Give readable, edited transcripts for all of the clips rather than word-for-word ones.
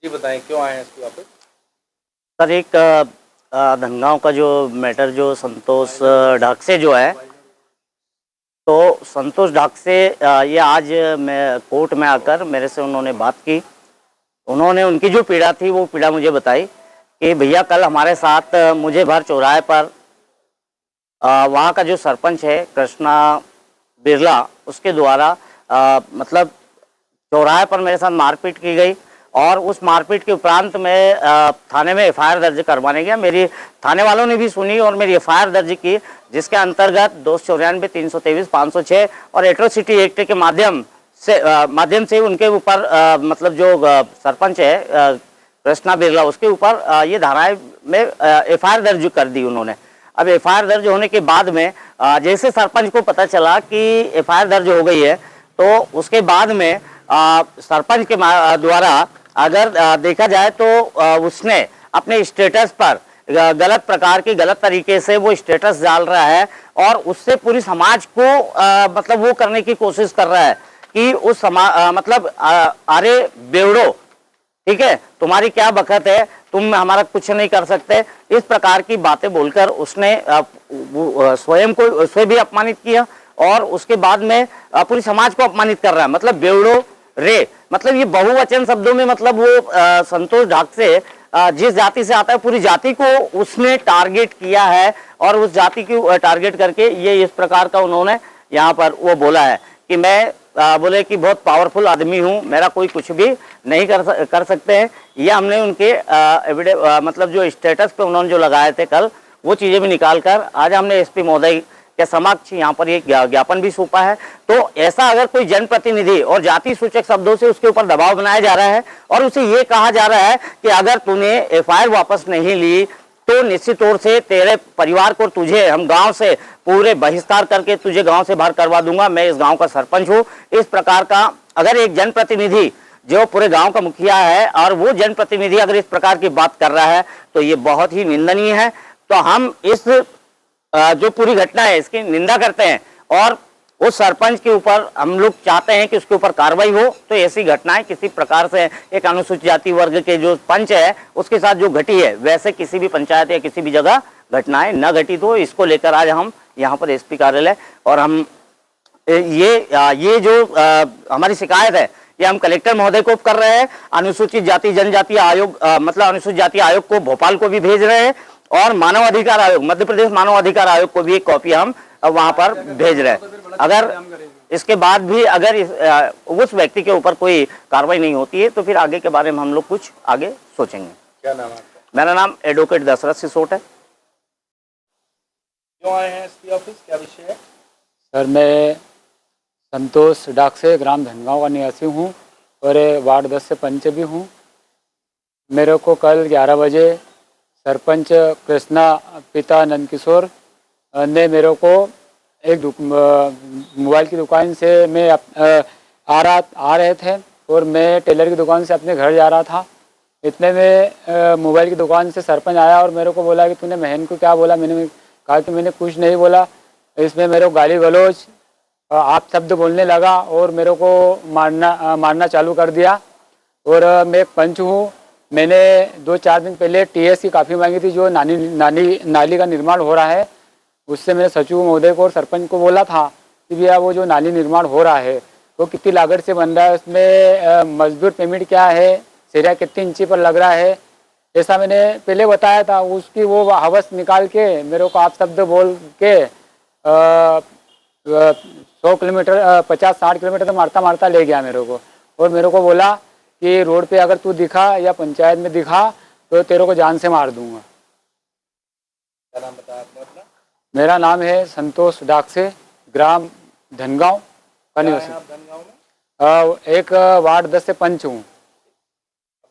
जी बताएं, क्यों आए हैं इसके वापस? सर, एक धनगांव का जो मैटर जो संतोष ढाकसे जो है, तो संतोष ढाकसे ये आज मैं कोर्ट में आकर मेरे से उन्होंने बात की। उन्होंने उनकी जो पीड़ा थी वो पीड़ा मुझे बताई कि भैया कल हमारे साथ मुझे भर चौराहे पर वहाँ का जो सरपंच है कृष्णा बिरला, उसके द्वारा मतलब चौराहे पर मेरे साथ मारपीट की गई और उस मारपीट के उपरांत मैं थाने में एफआईआर दर्ज करवाने गया। मेरी थाने वालों ने भी सुनी और मेरी एफआईआर दर्ज की, जिसके अंतर्गत 294, 323, 506 और एट्रोसिटी एक्ट के माध्यम से उनके ऊपर मतलब जो सरपंच है कृष्णा बिरला, उसके ऊपर ये धाराएं में एफआईआर दर्ज कर दी उन्होंने। अब एफआईआर दर्ज होने के बाद में जैसे सरपंच को पता चला कि एफआईआर दर्ज हो गई है, तो उसके बाद में सरपंच के द्वारा अगर देखा जाए तो उसने अपने स्टेटस पर गलत प्रकार की गलत तरीके से वो स्टेटस डाल रहा है और उससे पूरी समाज को मतलब वो करने की कोशिश कर रहा है कि उस मतलब अरे बेवड़ो, ठीक है, तुम्हारी क्या बखत है, तुम हमारा कुछ नहीं कर सकते, इस प्रकार की बातें बोलकर उसने स्वयं भी अपमानित किया और उसके बाद में पूरी समाज को अपमानित कर रहा है। मतलब बेवड़ो रे, मतलब ये बहुवचन शब्दों में मतलब वो संतोष ढाकसे जिस जाति से आता है पूरी जाति को उसने टारगेट किया है और उस जाति की टारगेट करके ये इस प्रकार का उन्होंने यहाँ पर वो बोला है कि मैं बोले कि बहुत पावरफुल आदमी हूँ, मेरा कोई कुछ भी नहीं कर सकते हैं। ये हमने उनके मतलब जो स्टेटस पे उन्होंने जो लगाए थे कल, वो चीज़ें भी निकाल कर आज हमने एसपी महोदय के समक्ष यहाँ पर एक ज्ञापन भी सौंपा है। तो ऐसा अगर कोई जनप्रतिनिधि और जाति सूचक शब्दों से उसके ऊपर दबाव बनाया जा रहा है और उसे ये कहा जा रहा है कि अगर तूने एफआईआर वापस नहीं ली तो निश्चित तौर से तेरे परिवार को, तुझे हम गांव से पूरे बहिष्कार करके तुझे गांव से बाहर करवा दूंगा, मैं इस गांव का सरपंच हूं, इस प्रकार का अगर एक जनप्रतिनिधि जो पूरे गांव का मुखिया है और वो जनप्रतिनिधि अगर इस प्रकार की बात कर रहा है तो ये बहुत ही निंदनीय है। तो हम इस जो पूरी घटना है इसकी निंदा करते हैं और उस सरपंच के ऊपर हम लोग चाहते हैं कि उसके ऊपर कार्रवाई हो। तो ऐसी घटनाएं किसी प्रकार से एक अनुसूचित जाति वर्ग के जो पंच है उसके साथ जो घटी है, वैसे किसी भी पंचायत या किसी भी जगह घटनाएं न घटित हो, इसको लेकर आज हम यहाँ पर एसपी कार्यालय और हम ये जो हमारी शिकायत है ये हम कलेक्टर महोदय को कर रहे हैं, अनुसूचित जाति जनजाति आयोग मतलब अनुसूचित जाति आयोग को भोपाल को भी भेज रहे हैं और मानव अधिकार आयोग, मध्य प्रदेश मानव अधिकार आयोग को भी एक कॉपी हम वहां पर भेज रहे हैं। अगर इसके बाद भी अगर उस व्यक्ति के ऊपर कोई कार्रवाई नहीं होती है तो फिर आगे के बारे में हम लोग कुछ आगे सोचेंगे। क्या नाम है आपका? मेरा नाम एडवोकेट दशरथ सिसोट है। क्यों आए हैं एसपी ऑफिस, क्या विषय है? सर, मैं संतोष ढाकसे ग्राम धनगांव का निवासी हूँ और वार्ड 10 से पंच भी हूँ। मेरे को कल 11 बजे सरपंच कृष्णा पिता नंदकिशोर ने मेरे को एक मोबाइल की दुकान से मैं आ रहे थे और मैं टेलर की दुकान से अपने घर जा रहा था। इतने में मोबाइल की दुकान से सरपंच आया और मेरे को बोला कि तूने बहन को क्या बोला। मैंने कहा कि मैंने कुछ नहीं बोला। इसमें मेरे को गाली गलौज आप शब्द बोलने लगा और मेरे को मारना चालू कर दिया। और मैं एक पंच हूँ, मैंने 2-4 दिन पहले टीएस की काफ़ी मांगी थी जो नाली का निर्माण हो रहा है। उससे मैंने सचिव महोदय को और सरपंच को बोला था कि भैया वो जो नाली निर्माण हो रहा है वो कितनी लागत से बन रहा है, उसमें मजदूर पेमेंट क्या है, सरिया कितनी इंची पर लग रहा है, ऐसा मैंने पहले बताया था। उसकी वो हवस निकाल के मेरे को आप शब्द बोल के 100 किलोमीटर 50-60 किलोमीटर तो मारता मारता ले गया मेरे को और मेरे को बोला कि रोड पे अगर तू दिखा या पंचायत में दिखा तो तेरे को जान से मार दूंगा। क्या नाम बताया आपने अपना? मेरा नाम है संतोष ढाकसे, ग्राम धनगांव का निवासी। आप धनगांव में? एक वार्ड 10 से पंच हूँ।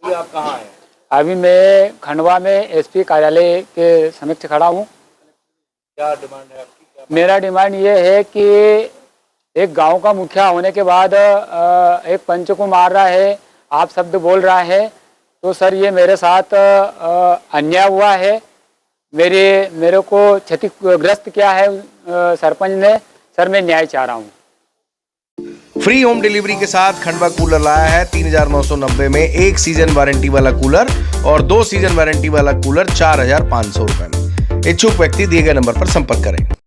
अभी आप कहाँ हैं? अभी मैं खंडवा में एसपी कार्यालय के समक्ष खड़ा हूँ। क्या डिमांड है आपकी? क्या मेरा डिमांड ये है कि एक गांव का मुखिया होने के बाद एक पंच को मार रहा है, आप शब्द बोल रहा है, तो सर ये मेरे साथ अन्याय हुआ है। मेरे को क्षतिग्रस्त किया है सरपंच ने। सर मैं न्याय चाह रहा हूँ। फ्री होम डिलीवरी के साथ खंडवा कूलर लाया है 3990 में 1 सीजन वारंटी वाला कूलर और 2 सीजन वारंटी वाला कूलर 4500 रुपए में। इच्छुक व्यक्ति दिए गए नंबर पर संपर्क करें।